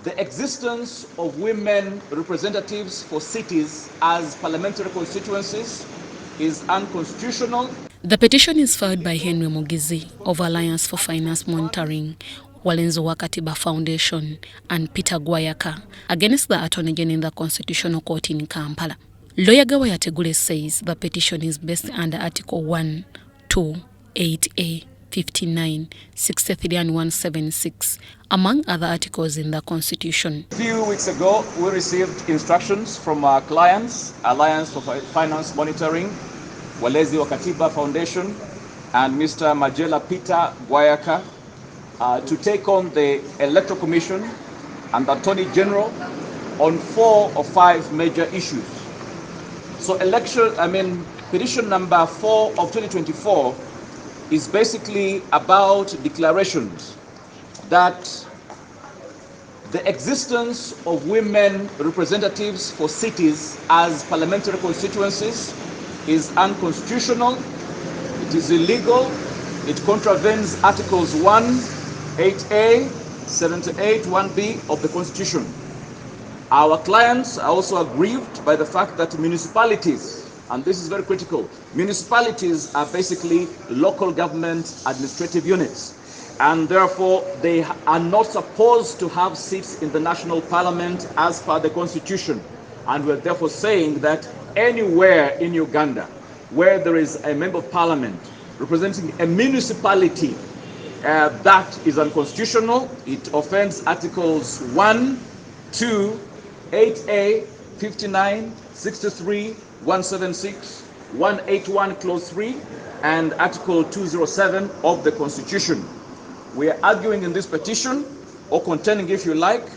The existence of women representatives for cities as parliamentary constituencies is unconstitutional. The petition is filed by Henry Mugizi of Alliance for Finance Monitoring, Walenzo wa Katiba Foundation, and Peter Gwayaka against the Attorney General in the Constitutional Court in Kampala. Lawyer Gawaya Tegule says the petition is based under Article 1, 2, 8A, 59, 63 and 176, among other articles in the Constitution. A few weeks ago, we received instructions from our clients, Alliance for Finance Monitoring, Walenzo wa Katiba Foundation, and Mr. Majela Peter Gwayaka to take on the Electoral Commission and the Attorney General on 4 or 5 major issues. So petition number 4 of 2024 is basically about declarations that the existence of women representatives for cities as parliamentary constituencies is unconstitutional, it is illegal, it contravenes Articles 1, 8A, 78, 1B of the Constitution. Our clients are also aggrieved by the fact that municipalities, and this is very critical, municipalities are basically local government administrative units, and therefore they are not supposed to have seats in the national parliament as per the Constitution. And we're therefore saying that anywhere in Uganda where there is a member of parliament representing a municipality, that is unconstitutional. It offends Articles 1, 2, 8A, 59, 63, 176, 181 Clause 3, and Article 207 of the Constitution. We are arguing in this petition, or contending if you like,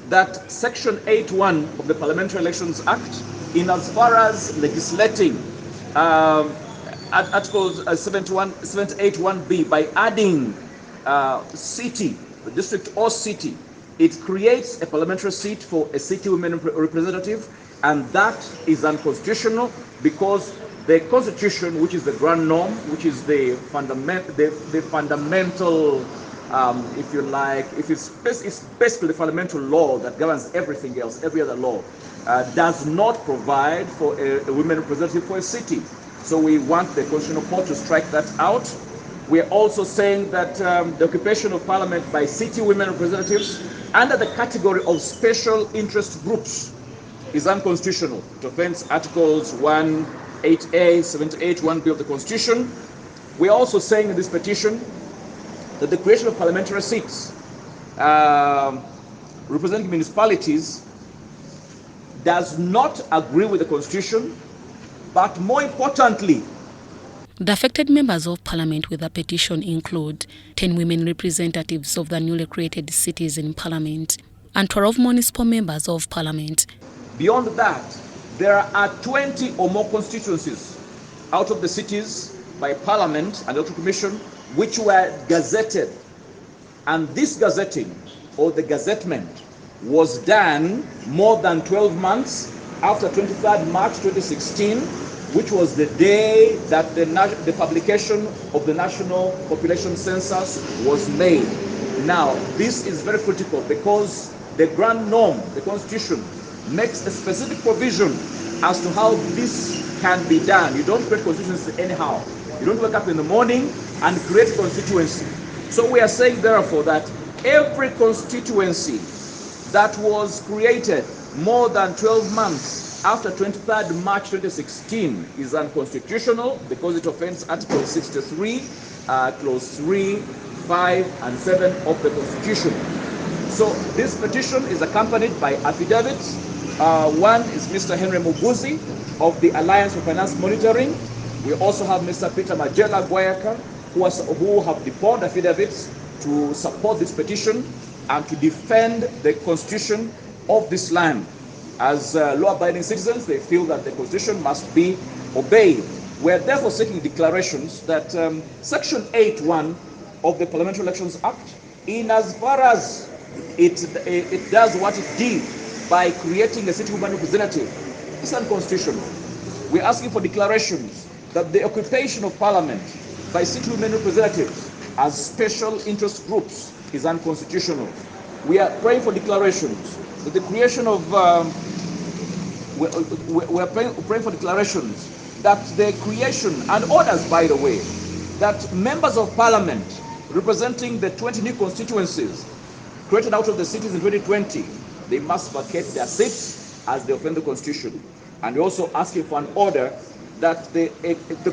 that Section 8.1 of the Parliamentary Elections Act, in as far as legislating Articles 78.1b by adding city, the district or city, it creates a parliamentary seat for a city women representative, and that is unconstitutional because the Constitution, which is the grand norm, which is the fundamental, if you like, it's basically the fundamental law that governs everything else, every other law, does not provide for a women representative for a city. So we want the Constitutional Court to strike that out. We are also saying that the occupation of parliament by city women representatives under the category of special interest groups is unconstitutional. It offends Articles 1, 8A, 78, 1B of the Constitution. We are also saying in this petition that the creation of parliamentary seats representing municipalities does not agree with the Constitution, but more importantly, the affected members of parliament with the petition include 10 women representatives of the newly created cities in parliament and 12 municipal members of parliament. Beyond that, there are 20 or more constituencies out of the cities by parliament and electoral commission which were gazetted. And this gazetting, or the gazettement, was done more than 12 months after 23rd March 2016, which was the day that the publication of the National Population Census was made. Now, this is very critical because the grand norm, the Constitution, makes a specific provision as to how this can be done. You don't create constituency anyhow. You don't wake up in the morning and create constituency. So we are saying, therefore, that every constituency that was created more than 12 months after 23rd March 2016 is unconstitutional because it offends Article 63, Clause 3, 5, and 7 of the Constitution. So this petition is accompanied by affidavits. One is Mr. Henry Mugizi of the Alliance for Finance Monitoring. We also have Mr. Peter Majela Gwayaka, who have deposed affidavits to support this petition and to defend the Constitution of this land. As law-abiding citizens, they feel that the Constitution must be obeyed. We are therefore seeking declarations that Section 8.1 of the Parliamentary Elections Act, in as far as it does what it did by creating a city woman representative, is unconstitutional. We're asking for declarations that the occupation of parliament by city women representatives as special interest groups is unconstitutional. We are praying for declarations. That the creation of we're praying for declarations that the creation and orders, by the way, that members of parliament representing the 20 new constituencies created out of the cities in 2020, they must vacate their seats as they offend the constitution. And we're also asking for an order that the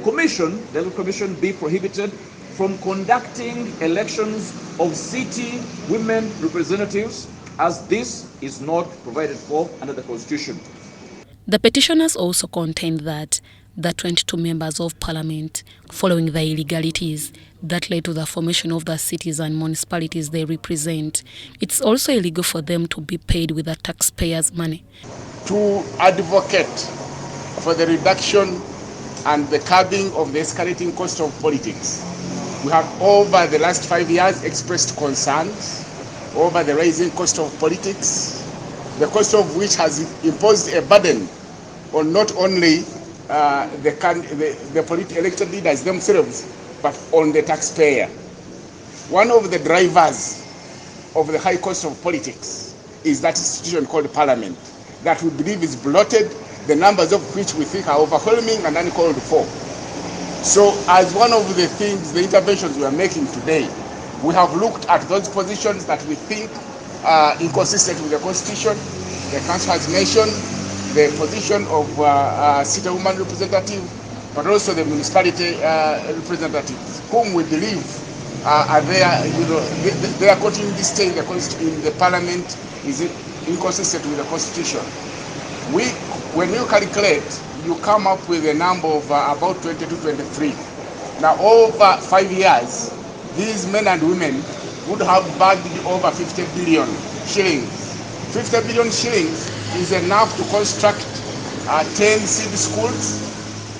commission, the electoral commission, be prohibited from conducting elections of city women representatives, as this is not provided for under the constitution. The petitioners also contend that the 22 members of parliament, following the illegalities that led to the formation of the cities and municipalities they represent, it's also illegal for them to be paid with the taxpayers' money. To advocate for the reduction and the curbing of the escalating cost of politics, we have over the last 5 years expressed concerns over the rising cost of politics, the cost of which has imposed a burden on not only the elected leaders themselves, but on the taxpayer. One of the drivers of the high cost of politics is that institution called Parliament, that we believe is bloated, the numbers of which we think are overwhelming and uncalled for. So as one of the things, the interventions we are making today, we have looked at those positions that we think are inconsistent with the Constitution. The Council has mentioned the position of city woman representative, but also the municipality representatives, whom we believe are there, their continuing stay in the Parliament is inconsistent with the Constitution. When you calculate, you come up with a number of about 20 to 23. Now, over 5 years, these men and women would have bagged over 50 billion shillings. 50 billion shillings is enough to construct 10 city schools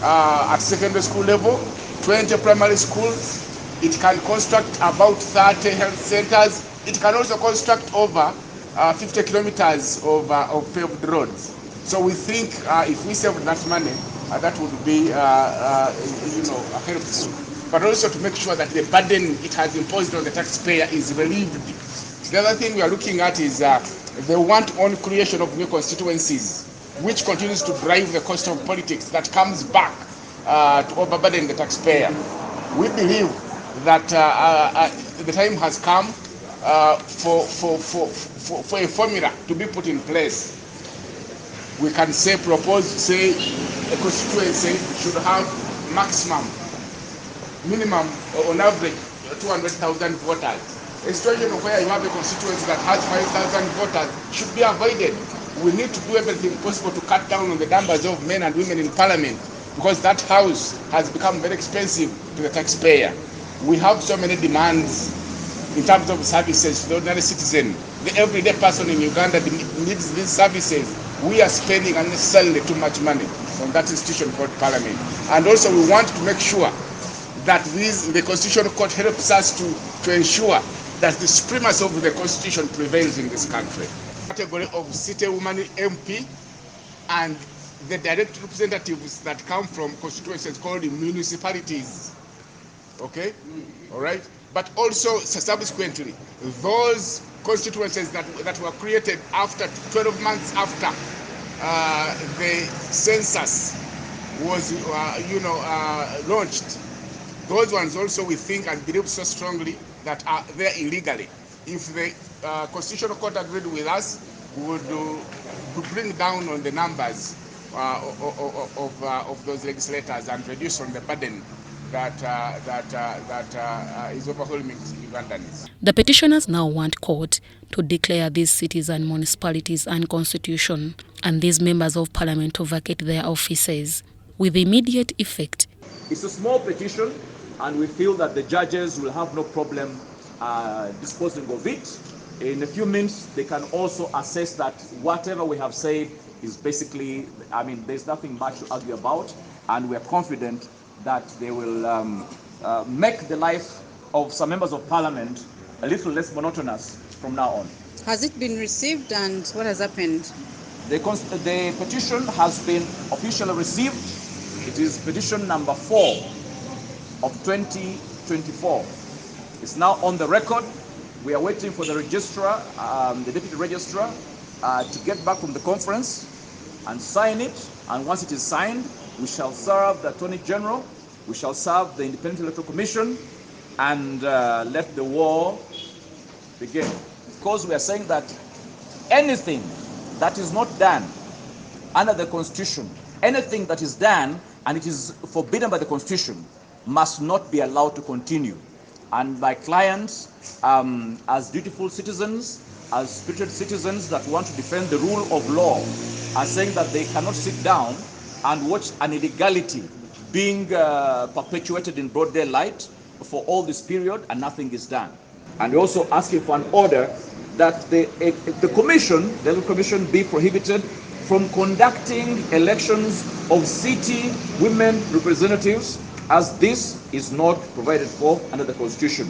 at secondary school level, 20 primary schools. It can construct about 30 health centers. It can also construct over 50 kilometers of paved roads. So we think if we save that money, that would be helpful. But also to make sure that the burden it has imposed on the taxpayer is relieved. The other thing we are looking at is the want-on creation of new constituencies, which continues to drive the cost of politics that comes back to overburden the taxpayer. We believe that the time has come for a formula to be put in place. We can propose a constituency should have minimum, on average, 200,000 voters. A situation where you have a constituency that has 5,000 voters should be avoided. We need to do everything possible to cut down on the numbers of men and women in Parliament, because that house has become very expensive to the taxpayer. We have so many demands in terms of services to the ordinary citizen. The everyday person in Uganda needs these services. We are spending unnecessarily too much money on that institution called Parliament. And also we want to make sure that the Constitutional Court helps us to ensure that the supremacy of the Constitution prevails in this country. Category of city woman MP and the direct representatives that come from constituencies called municipalities. Okay? All right? But also subsequently, those constituencies that were created after 12 months after the census was launched, those ones also we think and believe so strongly that are there illegally. If the Constitutional Court agreed with us, we would bring down on the numbers of those legislators and reduce on the burden that is overwhelming Ugandans. The petitioners now want court to declare these cities and municipalities unconstitutional and these members of parliament to vacate their offices with immediate effect. It's a small petition, and we feel that the judges will have no problem disposing of it. In a few minutes, they can also assess that whatever we have said is basically, there's nothing much to argue about, and we are confident that they will make the life of some members of parliament a little less monotonous from now on. Has it been received, and what has happened? The petition has been officially received. It is petition number 4 of 2024. It's now on the record, We are waiting for the registrar, the deputy registrar, to get back from the conference and sign it. And once it is signed, we shall serve the Attorney General, we shall serve the Independent Electoral Commission, and let the war begin. Because we are saying that anything that is not done under the Constitution, anything that is done and it is forbidden by the Constitution, must not be allowed to continue. And my clients, as dutiful citizens, as spirited citizens that want to defend the rule of law, are saying that they cannot sit down and watch an illegality being perpetuated in broad daylight for all this period and nothing is done. And we're also asking for an order that the Electoral Commission be prohibited from conducting elections of city women representatives, as this is not provided for under the Constitution.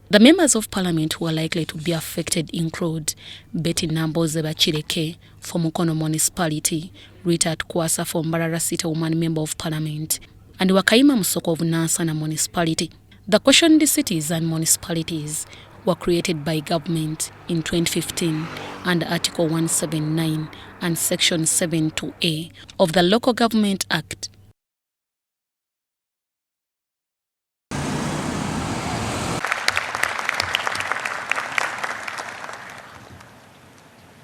The members of parliament who are likely to be affected include Betty Namboze Bachireke from Mukono municipality, Rita Kwasa from Mbarara City woman member of parliament, and Wakaima Musoko of Nansana municipality. The questioned cities and municipalities were created by government in 2015 under Article 179 and Section 72A of the Local Government Act